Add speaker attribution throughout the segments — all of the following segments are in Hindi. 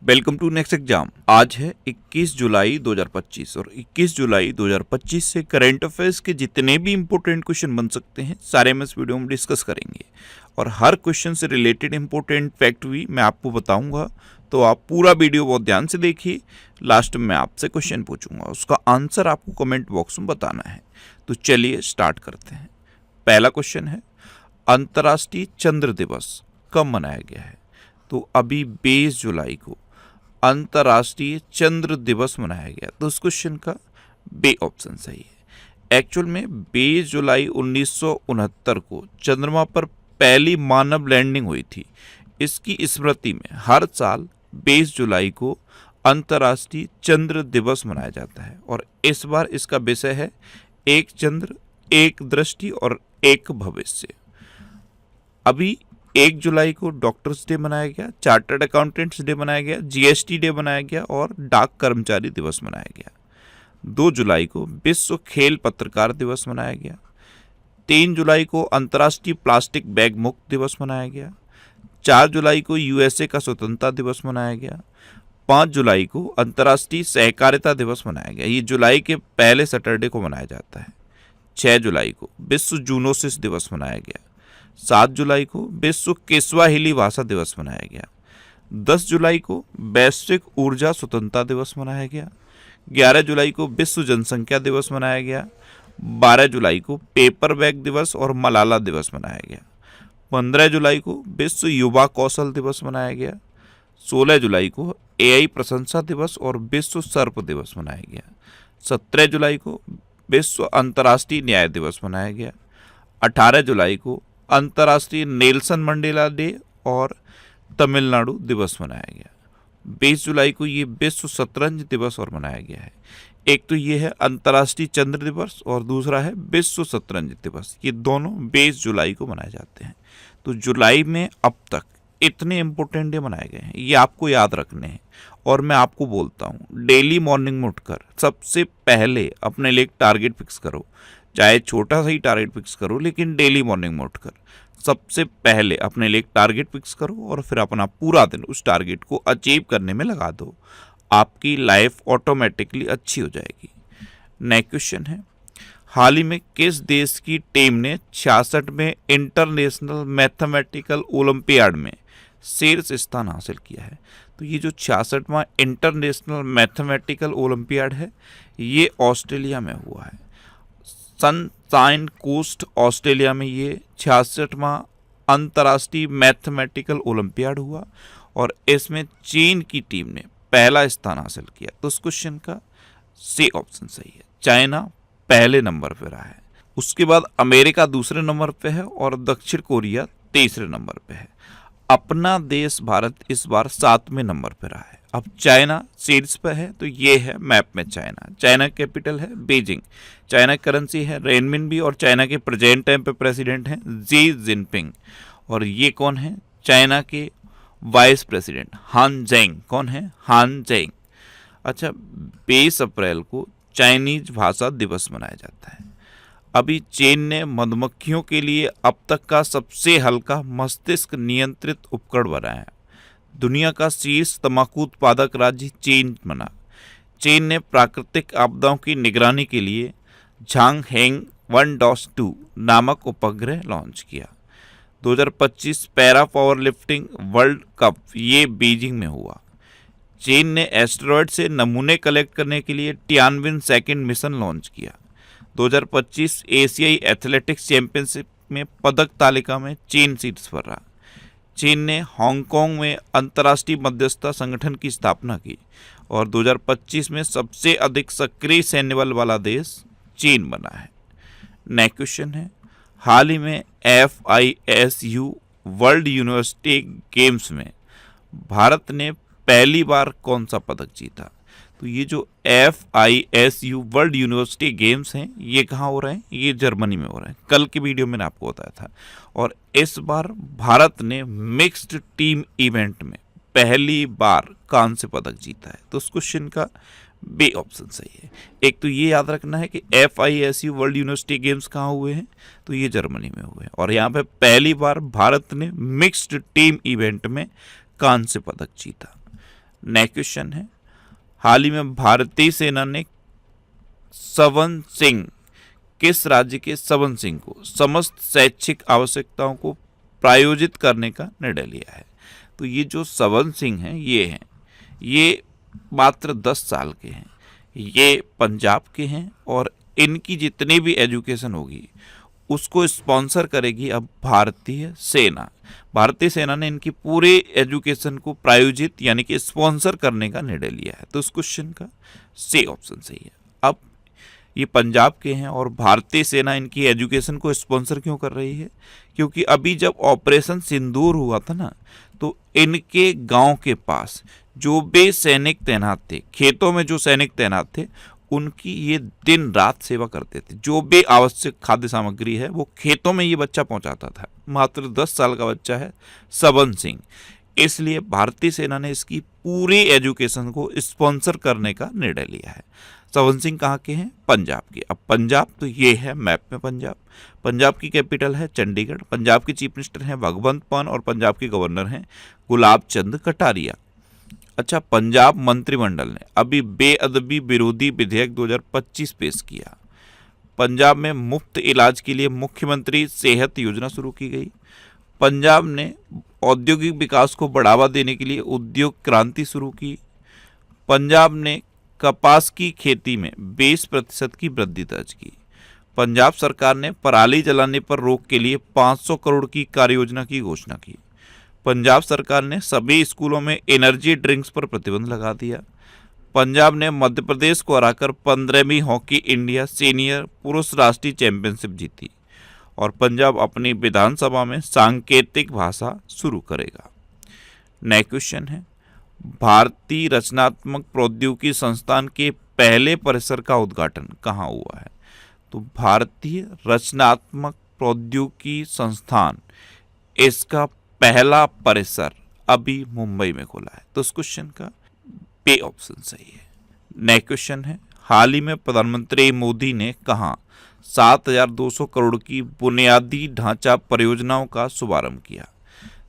Speaker 1: Welcome to next exam. आज है 21 जुलाई 2025 और 21 जुलाई 2025 से करंट अफेयर्स के जितने भी इंपॉर्टेंट क्वेश्चन बन सकते हैं सारे हम इस वीडियो में डिस्कस करेंगे और हर क्वेश्चन से रिलेटेड इंपॉर्टेंट फैक्ट भी मैं आपको बताऊंगा। तो आप पूरा वीडियो बहुत ध्यान से देखिए। लास्ट में मैं आपसे क्वेश्चन पूछूंगा, उसका आंसर आपको कमेंट बॉक्स में बताना है। तो चलिए स्टार्ट करते हैं। पहला क्वेश्चन है, अंतर्राष्ट्रीय चंद्र दिवस कब मनाया गया है? तो अभी 20 जुलाई को अंतर्राष्ट्रीय चंद्र दिवस मनाया गया। तो उस क्वेश्चन का बे ऑप्शन सही है। एक्चुअल में 20 जुलाई 1969 को चंद्रमा पर पहली मानव लैंडिंग हुई थी। इसकी स्मृति में हर साल 20 जुलाई को अंतर्राष्ट्रीय चंद्र दिवस मनाया जाता है और इस बार इसका विषय है एक चंद्र, एक दृष्टि और एक भविष्य। अभी 1 जुलाई को डॉक्टर्स डे मनाया गया, चार्टर्ड अकाउंटेंट्स डे मनाया गया, जीएसटी डे मनाया गया और डाक कर्मचारी दिवस मनाया गया। 2 जुलाई को विश्व खेल पत्रकार दिवस मनाया गया। 3 जुलाई को अंतर्राष्ट्रीय प्लास्टिक बैग मुक्त दिवस मनाया गया। 4 जुलाई को यूएसए का स्वतंत्रता दिवस मनाया गया। 5 जुलाई को अंतर्राष्ट्रीय सहकारिता दिवस मनाया गया। ये जुलाई के पहले सैटरडे को मनाया जाता है। 6 जुलाई को विश्व जूनोसिस दिवस मनाया गया। 7 जुलाई को विश्व किस्वाहिली भाषा दिवस मनाया गया। 10 जुलाई को वैश्विक ऊर्जा स्वतंत्रता दिवस मनाया गया। 11 जुलाई को विश्व जनसंख्या दिवस मनाया गया। 12 जुलाई को पेपर बैग दिवस और मलाला दिवस मनाया गया। 15 जुलाई को विश्व युवा कौशल दिवस मनाया गया। 16 जुलाई को एआई प्रशंसा दिवस और विश्व सर्प दिवस मनाया गया। 17 जुलाई को विश्व अंतर्राष्ट्रीय न्याय दिवस मनाया गया। 18 जुलाई को अंतर्राष्ट्रीय नेल्सन मंडेला डे और तमिलनाडु दिवस मनाया गया। 20 जुलाई को ये विश्व शतरंज दिवस और मनाया गया है। एक तो ये है अंतर्राष्ट्रीय चंद्र दिवस और दूसरा है विश्व शतरंज दिवस। ये दोनों 20 जुलाई को मनाए जाते हैं। तो जुलाई में अब तक इतने इंपॉर्टेंट डे मनाए गए हैं, ये आपको याद रखने हैं। और मैं आपको बोलता हूँ, डेली मॉर्निंग में उठकर सबसे पहले अपने लिए एक टारगेट फिक्स करो। चाहे छोटा सा ही टारगेट फिक्स करो, लेकिन डेली मॉर्निंग में उठकर सबसे पहले अपने लिए एक टारगेट फिक्स करो और फिर अपना पूरा दिन उस टारगेट को अचीव करने में लगा दो। आपकी लाइफ ऑटोमेटिकली अच्छी हो जाएगी। नेक्स्ट क्वेश्चन है, हाल ही में किस देश की टीम ने 66वें इंटरनेशनल मैथमेटिकल ओलंपियाड में शीर्ष स्थान हासिल किया है? तो ये जो 66वां इंटरनेशनल मैथमेटिकल ओलंपियाड है, ये ऑस्ट्रेलिया में हुआ है। सनशाइन कोस्ट ऑस्ट्रेलिया में ये 66वां अंतर्राष्ट्रीय मैथमेटिकल ओलंपियाड हुआ और इसमें चीन की टीम ने पहला स्थान हासिल किया। तो उस क्वेश्चन का सी ऑप्शन सही है। चाइना पहले नंबर पर रहा है, उसके बाद अमेरिका दूसरे नंबर पे है और दक्षिण कोरिया तीसरे नंबर पे है। अपना देश भारत इस बार 7वें नंबर पर रहा है। अब चाइना शीर्ष पर है, तो ये है मैप में चाइना। चाइना कैपिटल है बीजिंग। चाइना करेंसी है रेनमिनबी और चाइना के प्रेजेंट टाइम पे प्रेसिडेंट हैं जी जिनपिंग। और ये कौन है? चाइना के वाइस प्रेसिडेंट हान जेंग। कौन है? हान जेंग। अच्छा, 20 अप्रैल को चाइनीज भाषा दिवस मनाया जाता है। अभी चीन ने मधुमक्खियों के लिए अब तक का सबसे हल्का मस्तिष्क नियंत्रित उपकरण बनाया है। दुनिया का शीर्ष तंबाकू उत्पादक राज्य चीन बना। चीन ने प्राकृतिक आपदाओं की निगरानी के लिए झांगहेंग 1-2 नामक उपग्रह लॉन्च किया। 2025 para power lifting world cup ये बीजिंग में हुआ। चीन ने एस्टेरॉयड से नमूने कलेक्ट करने के लिए टियानविन सेकंड मिशन लॉन्च किया। 2025 एशियाई एथलेटिक्स चैंपियनशिप में पदक तालिका में चीन शीर्ष पर रहा। चीन ने हांगकांग में अंतर्राष्ट्रीय मध्यस्थता संगठन की स्थापना की और 2025 में सबसे अधिक सक्रिय सैन्य बल वाला देश चीन बना है। नेक्स्ट क्वेश्चन है, हाल ही में FISU वर्ल्ड यूनिवर्सिटी गेम्स में भारत ने पहली बार कौन सा पदक जीता? तो ये जो FISU वर्ल्ड यूनिवर्सिटी गेम्स हैं, ये कहाँ हो रहे हैं? ये जर्मनी में हो रहे हैं। कल की वीडियो में मैंने आपको बताया था। और इस बार भारत ने मिक्स्ड टीम इवेंट में पहली बार कांस्य पदक जीता है। तो उस क्वेश्चन का बी ऑप्शन सही है। एक तो ये याद रखना है कि FISU वर्ल्ड यूनिवर्सिटी गेम्स कहाँ हुए हैं? तो ये जर्मनी में हुए हैं और यहाँ पे पहली बार भारत ने मिक्स्ड टीम इवेंट में कांस्य पदक जीता। नेक्स्ट क्वेश्चन है, हाल ही में भारतीय सेना ने सवन सिंह, किस राज्य के सवन सिंह को समस्त शैक्षिक आवश्यकताओं को प्रायोजित करने का निर्णय लिया है? तो ये जो सवन सिंह हैं ये मात्र 10 साल के हैं, ये पंजाब के हैं और इनकी जितनी भी एजुकेशन होगी उसको स्पॉन्सर करेगी अब भारतीय सेना। भारतीय सेना ने इनकी पूरे एजुकेशन को प्रायोजित यानी कि स्पॉन्सर करने का निर्णय लिया है। तो इस क्वेश्चन का सी ऑप्शन सही है। अब ये पंजाब के हैं और भारतीय सेना इनकी एजुकेशन को स्पॉन्सर क्यों कर रही है? क्योंकि अभी जब ऑपरेशन सिंदूर हुआ था ना, तो इनके गांव के पास जो भी सैनिक तैनात थे, खेतों में जो सैनिक तैनात थे, उनकी ये दिन रात सेवा करते थे। जो भी आवश्यक खाद्य सामग्री है वो खेतों में ये बच्चा पहुंचाता था। मात्र 10 साल का बच्चा है सवन सिंह, इसलिए भारतीय सेना ने इसकी पूरी एजुकेशन को स्पॉन्सर करने का निर्णय लिया है। सवन सिंह कहाँ के हैं? पंजाब के। अब पंजाब तो ये है मैप में पंजाब। पंजाब की कैपिटल है चंडीगढ़। पंजाब के चीफ मिनिस्टर हैं भगवंत मान और पंजाब के गवर्नर हैं गुलाब चंद कटारिया। अच्छा, पंजाब मंत्रिमंडल ने अभी बेअदबी विरोधी विधेयक 2025 पेश किया। पंजाब में मुफ्त इलाज के लिए मुख्यमंत्री सेहत योजना शुरू की गई। पंजाब ने औद्योगिक विकास को बढ़ावा देने के लिए उद्योग क्रांति शुरू की। पंजाब ने कपास की खेती में 20% की वृद्धि दर्ज की। पंजाब सरकार ने पराली जलाने पर रोक के लिए 500 करोड़ की कार्ययोजना की घोषणा की। पंजाब सरकार ने सभी स्कूलों में एनर्जी ड्रिंक्स पर प्रतिबंध लगा दिया। पंजाब ने मध्य प्रदेश को हराकर 15वीं हॉकी इंडिया सीनियर पुरुष राष्ट्रीय चैंपियनशिप जीती। और पंजाब अपनी विधानसभा में सांकेतिक भाषा शुरू करेगा। नेक्स्ट क्वेश्चन है, भारतीय रचनात्मक प्रौद्योगिकी संस्थान के पहले परिसर का उद्घाटन कहाँ हुआ है? तो भारतीय रचनात्मक प्रौद्योगिकी संस्थान, इसका पहला परिसर अभी मुंबई में खुला है। तो इस क्वेश्चन का बी ऑप्शन सही है। नेक्स्ट क्वेश्चन है, हाल ही में प्रधानमंत्री मोदी ने कहाँ 7,200 करोड़ की बुनियादी ढांचा परियोजनाओं का शुभारंभ किया?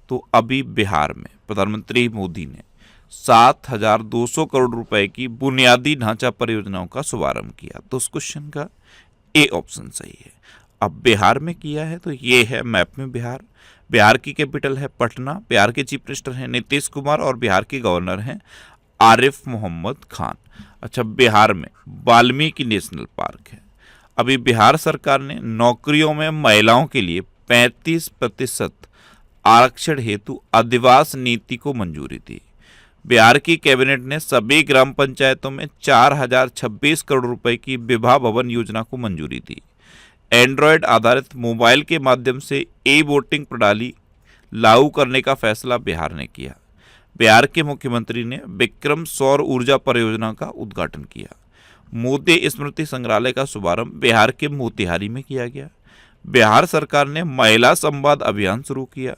Speaker 1: तो अभी बिहार में प्रधानमंत्री मोदी ने 7,200 करोड़ रुपए की बुनियादी ढांचा परियोजनाओं का शुभारंभ किया। तो उस क्वेश्चन का ए ऑप्शन सही है। अब बिहार में किया है तो ये है मैप में बिहार। बिहार की कैपिटल है पटना। बिहार के चीफ मिनिस्टर हैं नीतीश कुमार और बिहार के गवर्नर हैं आरिफ मोहम्मद खान। अच्छा, बिहार में वाल्मीकि नेशनल पार्क है। अभी बिहार सरकार ने नौकरियों में महिलाओं के लिए 35% आरक्षण हेतु अधिवास नीति को मंजूरी दी। बिहार की कैबिनेट ने सभी ग्राम पंचायतों में 4,026 करोड़ रुपए की विवाह भवन योजना को मंजूरी दी। एंड्रॉयड आधारित मोबाइल के माध्यम से ई वोटिंग प्रणाली लागू करने का फैसला बिहार ने किया। बिहार के मुख्यमंत्री ने विक्रम सौर ऊर्जा परियोजना का उद्घाटन किया। मोदी स्मृति संग्रहालय का शुभारंभ बिहार के मोतिहारी में किया गया। बिहार सरकार ने महिला संवाद अभियान शुरू किया।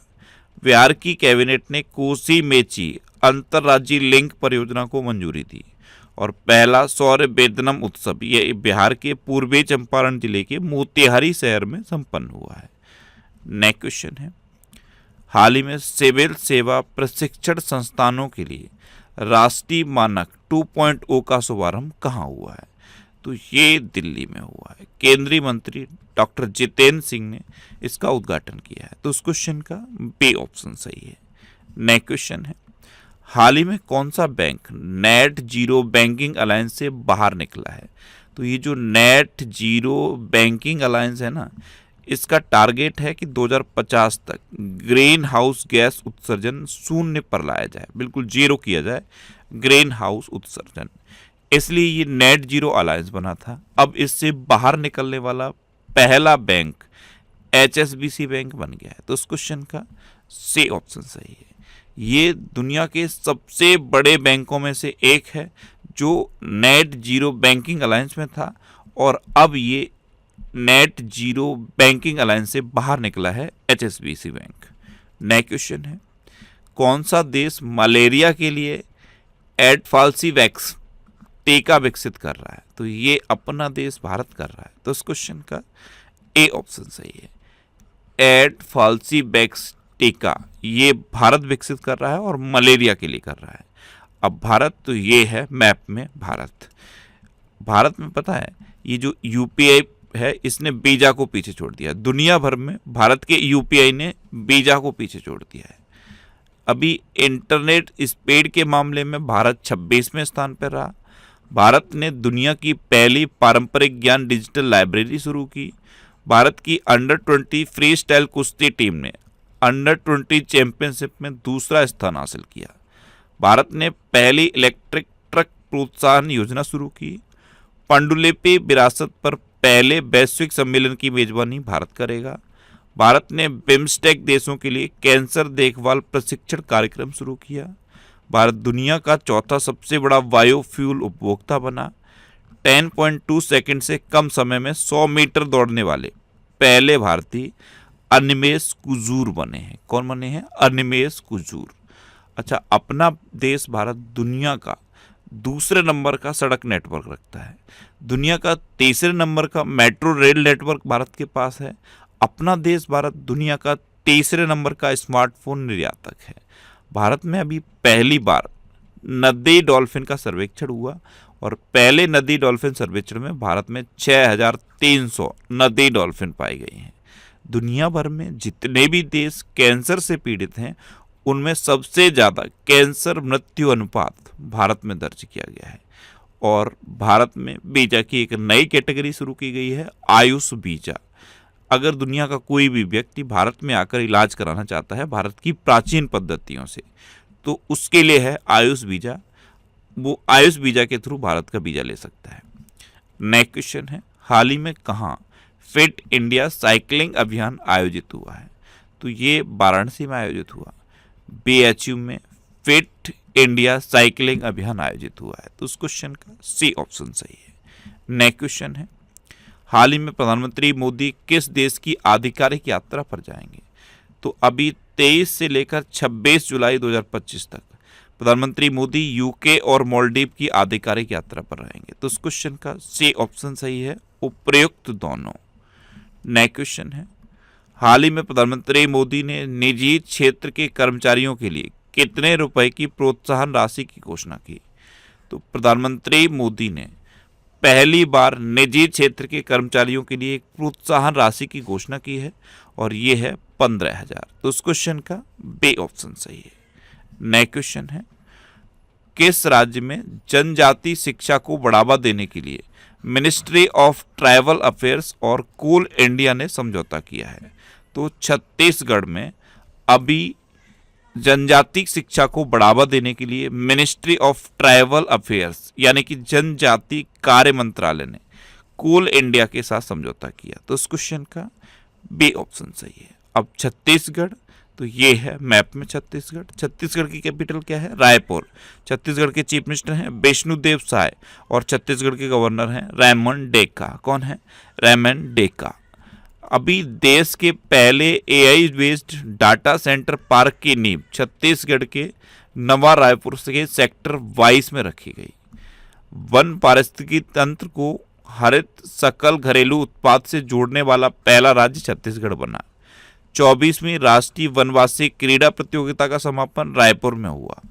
Speaker 1: बिहार की कैबिनेट ने कोसी मेची अंतर्राज्यीय लिंक परियोजना को मंजूरी दी। और पहला सौर वेदनम उत्सव ये बिहार के पूर्वी चंपारण जिले के मोतिहारी शहर में संपन्न हुआ है। नेक्स्ट क्वेश्चन है, हाल ही में सिविल सेवा प्रशिक्षण संस्थानों के लिए राष्ट्रीय मानक 2.0 का शुभारंभ कहाँ हुआ है? तो ये दिल्ली में हुआ है। केंद्रीय मंत्री डॉक्टर जितेंद्र सिंह ने इसका उद्घाटन किया है। तो उस क्वेश्चन का बी ऑप्शन सही है। नेक्स्ट क्वेश्चन है, हाल ही में कौन सा bank net zero banking alliance से बाहर निकला है? तो ये जो नेट जीरो बैंकिंग अलायंस है ना, इसका टारगेट है कि 2050 तक ग्रीन हाउस गैस उत्सर्जन शून्य पर लाया जाए, बिल्कुल जीरो किया जाए ग्रीन हाउस उत्सर्जन। इसलिए ये नेट जीरो अलायंस बना था। अब इससे बाहर निकलने वाला पहला बैंक HSBC बैंक बन गया है। तो इस क्वेश्चन का सी ऑप्शन सही है। ये दुनिया के सबसे बड़े बैंकों में से एक है जो नेट जीरो बैंकिंग अलायंस में था और अब ये नेट जीरो बैंकिंग अलायंस से बाहर निकला है HSBC बैंक। नेक्स्ट क्वेश्चन है, कौन सा देश मलेरिया के लिए एडफाल्सीवैक्स टीका विकसित कर रहा है? तो ये अपना देश भारत कर रहा है। तो इस क्वेश्चन का ए ऑप्शन सही है। एडफाल्सीवैक्स टीका ये भारत विकसित कर रहा है और मलेरिया के लिए कर रहा है। अब भारत, तो ये है मैप में भारत। भारत में पता है ये जो यूपीआई है इसने वीजा को पीछे छोड़ दिया। दुनिया भर में भारत के यूपीआई ने वीजा को पीछे छोड़ दिया है। अभी इंटरनेट स्पीड के मामले में भारत 26वें स्थान पर रहा। भारत ने दुनिया की पहली पारंपरिक ज्ञान डिजिटल लाइब्रेरी शुरू की। भारत की अंडर-20 फ्री स्टाइल कुश्ती टीम ने अंडर-20 चैंपियनशिप में दूसरा स्थान हासिल किया। भारत ने पहली इलेक्ट्रिक ट्रक प्रोत्साहन योजना शुरू की। पांडुलिपि विरासत पर पहले वैश्विक सम्मेलन की मेजबानी भारत करेगा। भारत ने बिम्स्टेक देशों के लिए कैंसर देखभाल प्रशिक्षण कार्यक्रम शुरू किया। भारत दुनिया का चौथा सबसे बड़ा बायोफ्यूल उपभोक्ता बना। 10.2 सेकंड से कम समय में 100 मीटर दौड़ने वाले पहले भारतीय अनिमेश कुजूर बने हैं। कौन बने हैं? अनिमेश कुजूर। अच्छा, अपना देश भारत दुनिया का दूसरे नंबर का सड़क नेटवर्क रखता है। दुनिया का तीसरे नंबर का मेट्रो रेल नेटवर्क भारत के पास है। अपना देश भारत दुनिया का तीसरे नंबर का स्मार्टफोन निर्यातक है। भारत में अभी पहली बार नदी डॉल्फिन का सर्वेक्षण हुआ और पहले नदी डॉल्फिन सर्वेक्षण में भारत में 6300 नदी डॉल्फिन पाई गई हैं। दुनिया भर में जितने भी देश कैंसर से पीड़ित हैं उनमें सबसे ज़्यादा कैंसर मृत्यु अनुपात भारत में दर्ज किया गया है। और भारत में वीजा की एक नई कैटेगरी शुरू की गई है, आयुष वीजा। अगर दुनिया का कोई भी व्यक्ति भारत में आकर इलाज कराना चाहता है भारत की प्राचीन पद्धतियों से, तो उसके लिए है आयुष वीजा। वो आयुष वीजा के थ्रू भारत का वीजा ले सकता है। नेक्स्ट क्वेश्चन है, हाल ही में कहाँ फिट इंडिया साइकिलिंग अभियान आयोजित हुआ है? तो ये वाराणसी में आयोजित हुआ। बीएचयू में फिट इंडिया साइकिलिंग अभियान आयोजित हुआ है। तो उस क्वेश्चन का सी ऑप्शन सही है। नेक्स्ट क्वेश्चन है, हाल ही में प्रधानमंत्री मोदी किस देश की आधिकारिक यात्रा पर जाएंगे? तो अभी 23 से लेकर 26 जुलाई 2025 तक प्रधानमंत्री मोदी यूके और मालदीव की आधिकारिक यात्रा पर रहेंगे। तो उस क्वेश्चन का सी ऑप्शन सही है, उपयुक्त दोनों। नेक्स्ट क्वेश्चन है, हाल ही में प्रधानमंत्री मोदी ने निजी क्षेत्र के कर्मचारियों के लिए कितने रुपए की प्रोत्साहन राशि की घोषणा की? तो प्रधानमंत्री मोदी ने पहली बार निजी क्षेत्र के कर्मचारियों के लिए एक प्रोत्साहन राशि की घोषणा की है और ये है 15,000। तो उस क्वेश्चन का बी ऑप्शन सही है। नेक्स्ट क्वेश्चन है, किस राज्य में जनजाति शिक्षा को बढ़ावा देने के लिए मिनिस्ट्री ऑफ ट्राइबल अफेयर्स और कोल इंडिया ने समझौता किया है? तो छत्तीसगढ़ में अभी जनजाति शिक्षा को बढ़ावा देने के लिए मिनिस्ट्री ऑफ ट्राइबल अफेयर्स यानी कि जनजाति कार्य मंत्रालय ने कोल इंडिया के साथ समझौता किया। तो इस क्वेश्चन का बी ऑप्शन सही है। अब छत्तीसगढ़, तो ये है मैप में छत्तीसगढ़। छत्तीसगढ़ की कैपिटल क्या है? रायपुर। छत्तीसगढ़ के चीफ मिनिस्टर हैं विष्णुदेव साय और छत्तीसगढ़ के गवर्नर हैं रेमंड डेका। कौन है? रेमंड डेका। अभी देश के पहले AI based data centre park की नींव छत्तीसगढ़ के नवा रायपुर के सेक्टर 22 में रखी गई। वन पारिस्थितिकी तंत्र को हरित सकल घरेलू उत्पाद से जोड़ने वाला पहला राज्य छत्तीसगढ़ बना। 24वीं राष्ट्रीय वनवासी क्रीड़ा प्रतियोगिता का समापन रायपुर में हुआ।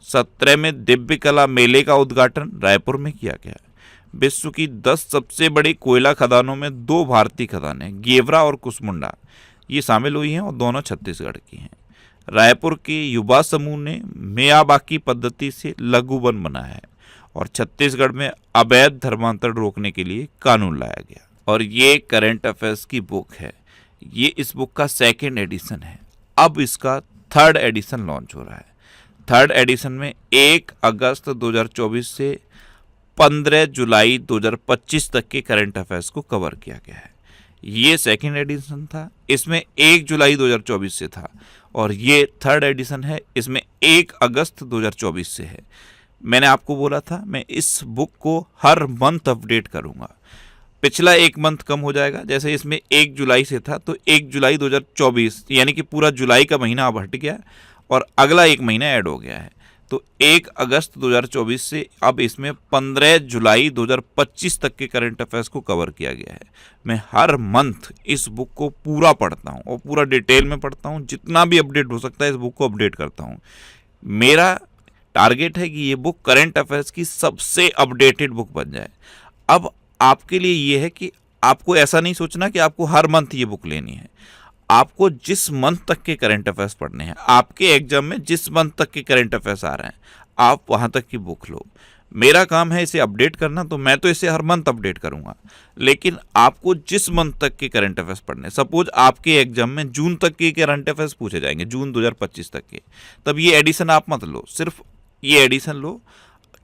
Speaker 1: 17वें दिव्य कला मेले का उद्घाटन रायपुर में किया गया। विश्व की 10 सबसे बड़ी कोयला खदानों में 2 भारतीय खदानें गेवरा और कुसमुंडा ये शामिल हुई हैं और दोनों छत्तीसगढ़ की हैं। रायपुर के युवा समूह ने मियावाकी पद्धति से लघु वन बनाया है और छत्तीसगढ़ में अवैध धर्मांतरण रोकने के लिए कानून लाया गया। और ये करंट अफेयर्स की बुक है। ये इस बुक का 2nd एडिशन है। अब इसका 3rd एडिशन लॉन्च हो रहा है। 3rd एडिशन में 1 अगस्त 2024 से 15 जुलाई 2025 तक के करंट अफेयर्स को कवर किया गया है। ये 2nd एडिशन था, इसमें 1 जुलाई 2024 से था और ये 3rd एडिशन है, इसमें 1 अगस्त 2024 से है। मैंने आपको बोला था मैं इस बुक को हर मंथ अपडेट करूंगा। पिछला 1 मंथ कम हो जाएगा, जैसे इसमें 1 जुलाई से था तो 1 जुलाई 2024 यानी कि पूरा जुलाई का महीना अब हट गया और अगला 1 महीना ऐड हो गया है। तो 1 अगस्त 2024 से अब इसमें 15 जुलाई 2025 तक के करंट अफेयर्स को कवर किया गया है। मैं हर मंथ इस बुक को पूरा पढ़ता हूँ और पूरा डिटेल में पढ़ता हूँ। जितना भी अपडेट हो सकता है इस बुक को अपडेट करता हूँ। मेरा टारगेट है कि ये बुक करंट अफेयर्स की सबसे अपडेटेड बुक बन जाए। अब आपके लिए ये है कि आपको ऐसा नहीं सोचना कि आपको हर मंथ ये बुक लेनी है। आपको जिस मंथ तक के करंट अफेयर्स पढ़ने हैं, आपके एग्जाम में जिस मंथ तक के करंट अफेयर्स आ रहे हैं, आप वहाँ तक की बुक लो। मेरा काम है इसे अपडेट करना, तो मैं तो इसे हर मंथ अपडेट करूँगा, लेकिन आपको जिस मंथ तक के करंट अफेयर्स पढ़ने, सपोज आपके एग्जाम में जून तक के करंट अफेयर्स पूछे जाएंगे, जून 2025 तक के, तब ये एडिशन आप मत लो, सिर्फ ये एडिशन लो,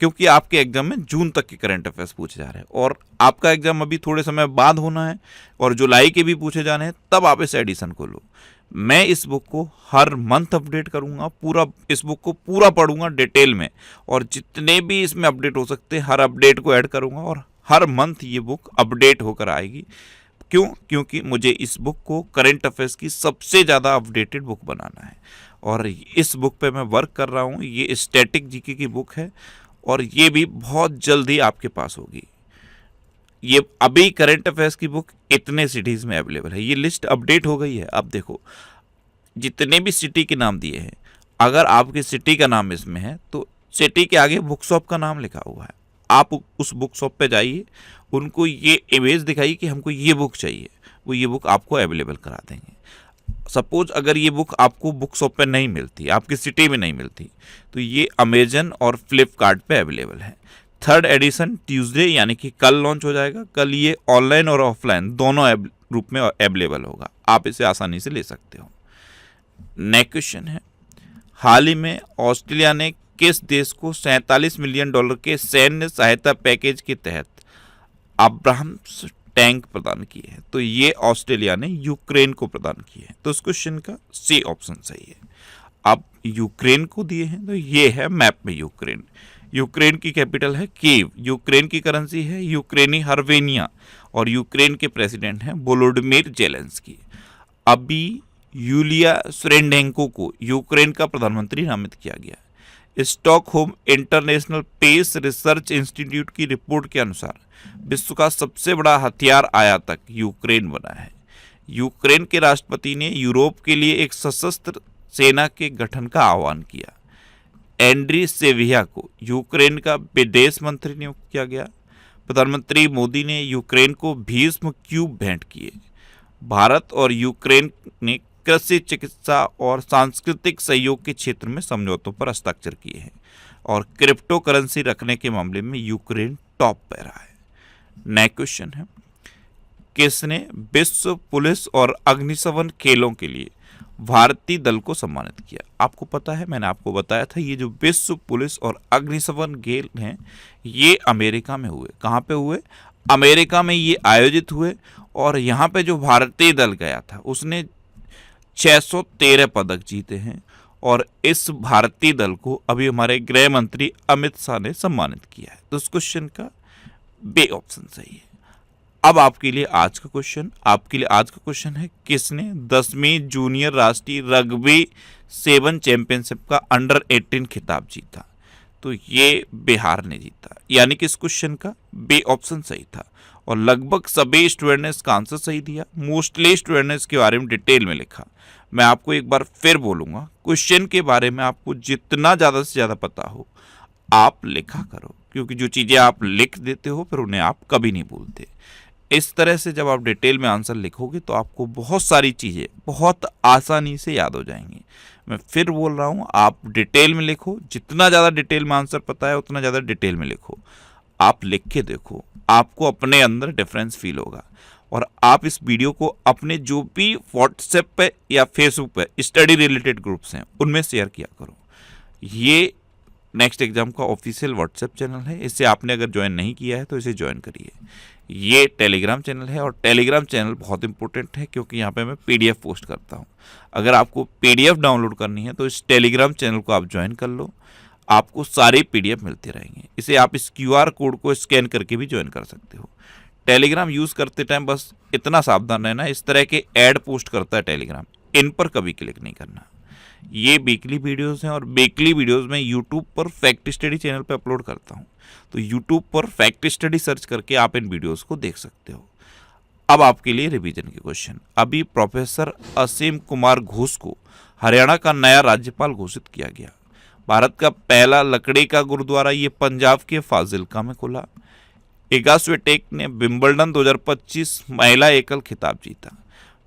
Speaker 1: क्योंकि आपके एग्जाम में जून तक के करंट अफेयर्स पूछे जा रहे हैं और आपका एग्जाम अभी थोड़े समय बाद होना है और जुलाई के भी पूछे जाने हैं, तब आप इस एडिशन को लो। मैं इस बुक को हर मंथ अपडेट करूंगा, पूरा इस बुक को पूरा पढ़ूंगा डिटेल में, और जितने भी इसमें अपडेट हो सकते हैं हर अपडेट को ऐड करूंगा और हर मंथ ये बुक अपडेट होकर आएगी। क्यों? क्योंकि मुझे इस बुक को करंट अफेयर्स की सबसे ज़्यादा अपडेटेड बुक बनाना है और इस बुक पे मैं वर्क कर रहा हूँ। ये स्टैटिक जीके की बुक है और ये भी बहुत जल्दी आपके पास होगी। ये अभी करंट अफेयर्स की बुक इतने सिटीज़ में अवेलेबल है, ये लिस्ट अपडेट हो गई है। अब देखो जितने भी सिटी के नाम दिए हैं, अगर आपके सिटी का नाम इसमें है तो सिटी के आगे बुक शॉप का नाम लिखा हुआ है। आप उस बुक शॉप पे जाइए, उनको ये इमेज दिखाइए कि हमको ये बुक चाहिए, वो ये बुक आपको अवेलेबल करा देंगे। सपोज अगर ये बुक आपको बुक शॉप पे नहीं मिलती, आपकी सिटी में नहीं मिलती, तो ये अमेजन और फ्लिपकार्ट पे अवेलेबल है। 3rd एडिशन ट्यूसडे यानी कि कल लॉन्च हो जाएगा। कल ये ऑनलाइन और ऑफलाइन दोनों रूप में अवेलेबल होगा, आप इसे आसानी से ले सकते हो। नेक्स्ट क्वेश्चन है, हाल ही में ऑस्ट्रेलिया ने किस देश को $47 मिलियन के सैन्य सहायता पैकेज के तहत अब्राहम्स टैंक प्रदान किए हैं? तो ये ऑस्ट्रेलिया ने यूक्रेन को प्रदान किए हैं, तो इस क्वेश्चन का सी ऑप्शन सही है। अब यूक्रेन को दिए हैं तो ये है मैप में यूक्रेन। यूक्रेन की कैपिटल है कीव, यूक्रेन की करेंसी है यूक्रेनी हर्वेनिया और यूक्रेन के प्रेसिडेंट हैं वोलोडिमिर जेलेंस्की। अभी यूलिया स्वेरेडेंको को यूक्रेन का प्रधानमंत्री नामित किया गया। Stockholm International Peace Research Institute की रिपोर्ट के अनुसार विश्व का सबसे बड़ा हथियार आयातक यूक्रेन बना है। यूक्रेन के राष्ट्रपति ने यूरोप के लिए एक सशस्त्र सेना के गठन का आह्वान किया। एंड्री सेविया को यूक्रेन का विदेश मंत्री नियुक्त किया गया। प्रधानमंत्री मोदी ने यूक्रेन को भीष्म क्यूब भेंट किए। भारत और यूक्रेन ने कृषि, चिकित्सा और सांस्कृतिक सहयोग के क्षेत्र में समझौतों पर हस्ताक्षर किए हैं और क्रिप्टो करेंसी रखने के मामले में यूक्रेन टॉप पर रहा है। नेक्स्ट क्वेश्चन है, किसने विश्व पुलिस और अग्निशमन खेलों के लिए भारतीय दल को सम्मानित किया? आपको पता है, मैंने आपको बताया था, ये जो विश्व पुलिस और अग्निशमन खेल हैं ये अमेरिका में हुए। कहाँ पे हुए? अमेरिका में ये आयोजित हुए और यहाँ पे जो भारतीय दल गया था उसने 613 पदक जीते हैं और इस भारतीय दल को अभी हमारे गृह मंत्री अमित शाह ने सम्मानित किया है। तो इस क्वेश्चन का बी ऑप्शन सही है। अब आपके लिए आज का क्वेश्चन है, किसने 10वीं जूनियर राष्ट्रीय रग्बी 7 चैंपियनशिप का अंडर 18 खिताब जीता? तो ये बिहार ने जीता, यानी कि इस क्वेश्चन का बी ऑप्शन सही था और लगभग सभी स्टूडेंट ने इसका आंसर सही दिया। मोस्टली स्टूडेंट ने इसके बारे में डिटेल में लिखा। मैं आपको एक बार फिर बोलूँगा, क्वेश्चन के बारे में आपको जितना ज़्यादा से ज़्यादा पता हो आप लिखा करो, क्योंकि जो चीज़ें आप लिख देते हो फिर उन्हें आप कभी नहीं भूलते। इस तरह से जब आप डिटेल में आंसर लिखोगे तो आपको बहुत सारी चीज़ें बहुत आसानी से याद हो जाएंगी। मैं फिर बोल रहा हूँ, आप डिटेल में लिखो, जितना ज़्यादा डिटेल में आंसर पता है उतना ज़्यादा डिटेल में लिखो। आप लिख के देखो, आपको अपने अंदर डिफरेंस फील होगा। और आप इस वीडियो को अपने जो भी व्हाट्सएप पे या फेसबुक पे स्टडी रिलेटेड ग्रुप्स हैं उनमें शेयर किया करो। ये नेक्स्ट एग्जाम का ऑफिशियल व्हाट्सएप चैनल है, इसे आपने अगर ज्वाइन नहीं किया है तो इसे ज्वाइन करिए। ये टेलीग्राम चैनल है और टेलीग्राम चैनल बहुत इंपॉर्टेंट है क्योंकि यहाँ पे मैं पीडीएफ पोस्ट करता हूँ। अगर आपको पीडीएफ डाउनलोड करनी है तो इस टेलीग्राम चैनल को आप ज्वाइन कर लो, आपको सारे पीडीएफ मिलते रहेंगे। इसे आप इस क्यूआर कोड को स्कैन करके भी ज्वाइन कर सकते हो। टेलीग्राम यूज़ करते टाइम बस इतना सावधान रहना, इस तरह के ऐड पोस्ट करता है टेलीग्राम, इन पर कभी क्लिक नहीं करना। ये वीकली वीडियोस हैं और वीकली वीडियोस में यूट्यूब पर फैक्ट स्टडी चैनल पे अपलोड करता हूँ, तो यूट्यूब पर फैक्ट स्टडी सर्च करके आप इन वीडियोस को देख सकते हो। अब आपके लिए रिवीजन के क्वेश्चन। अभी प्रोफेसर असीम कुमार घोष को हरियाणा का नया राज्यपाल घोषित किया गया। भारत का पहला लकड़ी का गुरुद्वारा ये पंजाब के फाजिल्का में खुला। इगा स्विटेक ने विंबलडन 2025 महिला एकल खिताब जीता।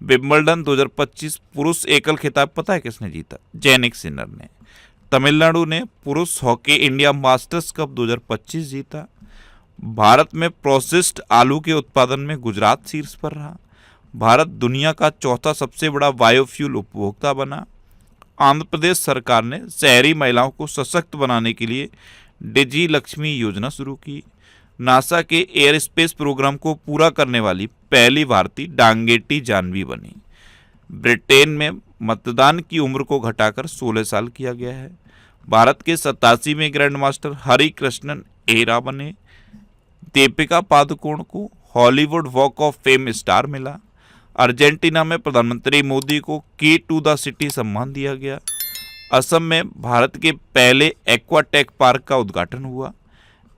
Speaker 1: विंबलडन 2025 पुरुष एकल खिताब पता है किसने जीता? जैनिक सिनर ने। तमिलनाडु ने पुरुष हॉकी इंडिया मास्टर्स कप 2025 जीता। भारत में प्रोसेस्ड आलू के उत्पादन में गुजरात शीर्ष पर रहा। भारत दुनिया का चौथा सबसे बड़ा बायोफ्यूल उपभोक्ता बना। आंध्र प्रदेश सरकार ने शहरी महिलाओं को सशक्त बनाने के लिए डिजी लक्ष्मी योजना शुरू की। नासा के एयर स्पेस प्रोग्राम को पूरा करने वाली पहली भारतीय डांगेटी जानवी बनी। ब्रिटेन में मतदान की उम्र को घटाकर 16 साल किया गया है। भारत के 87वें ग्रैंड मास्टर हरि कृष्णन एरा बने। दीपिका पादुकोण को Hollywood walk of fame star मिला। अर्जेंटीना में प्रधानमंत्री मोदी को की टू द सिटी सम्मान दिया गया। असम में भारत के पहले एक्वाटेक पार्क का उद्घाटन हुआ।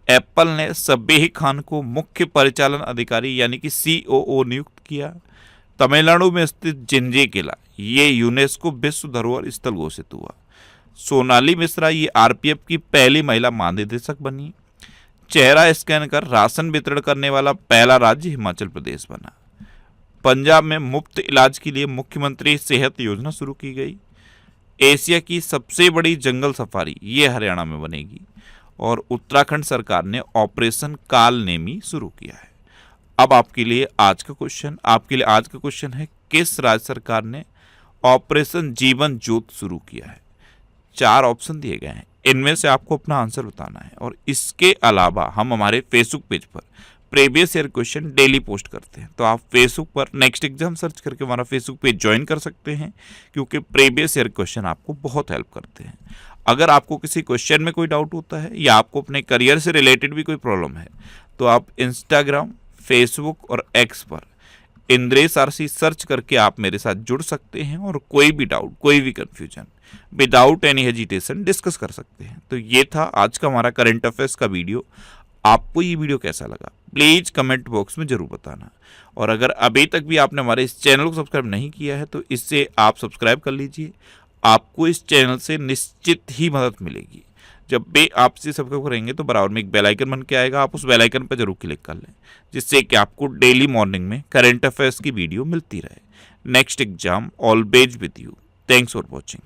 Speaker 1: एप्पल ने सब्बेह खान को मुख्य परिचालन अधिकारी यानी कि COO नियुक्त किया। तमिलनाडु में स्थित जिंजे किला ये यूनेस्को विश्व धरोहर स्थल घोषित हुआ। सोनाली मिश्रा ये RPF की पहली महिला महानिदेशक बनी। चेहरा स्कैन कर राशन वितरण करने वाला पहला राज्य हिमाचल प्रदेश बना। पंजाब में मुफ्त इलाज के लिए मुख्यमंत्री सेहत योजना शुरू की गई। एशिया की सबसे बड़ी जंगल सफारी ये हरियाणा में बनेगी। और उत्तराखंड सरकार ने ऑपरेशन काल नेमी शुरू किया है। अब आपके लिए आज का क्वेश्चन है किस राज्य सरकार ने ऑपरेशन जीवन ज्योत शुरू किया है? 4 ऑप्शन दिए गए हैं, इनमें से आपको अपना आंसर बताना है। और इसके अलावा हम हमारे फेसबुक पेज पर previous year question daily post करते हैं, तो आप फेसबुक पर नेक्स्ट एग्जाम सर्च करके हमारा फेसबुक पेज ज्वाइन कर सकते हैं, क्योंकि प्रीवियस ईयर क्वेश्चन आपको बहुत हेल्प करते हैं। अगर आपको किसी क्वेश्चन में कोई डाउट होता है या आपको अपने करियर से रिलेटेड भी कोई प्रॉब्लम है, तो आप इंस्टाग्राम, फेसबुक और एक्स पर इंद्रेश RC सर्च करके आप मेरे साथ जुड़ सकते हैं और कोई भी डाउट, कोई भी confusion without any hesitation discuss कर सकते हैं। तो ये था आज का हमारा करंट अफेयर्स का वीडियो। आपको ये वीडियो कैसा लगा प्लीज़ कमेंट बॉक्स में जरूर बताना। और अगर अभी तक भी आपने हमारे इस चैनल को सब्सक्राइब नहीं किया है तो इससे आप सब्सक्राइब कर लीजिए। आपको इस चैनल से निश्चित ही मदद मिलेगी। जब भी आप इसे सब्सक्राइब करेंगे तो बराबर में एक बेल आइकन बन के आएगा, आप उस बेल आइकन पर जरूर क्लिक कर लें, जिससे कि आपको डेली मॉर्निंग में करंट अफेयर्स की वीडियो मिलती रहे। Next exam always with you. Thanks for watching.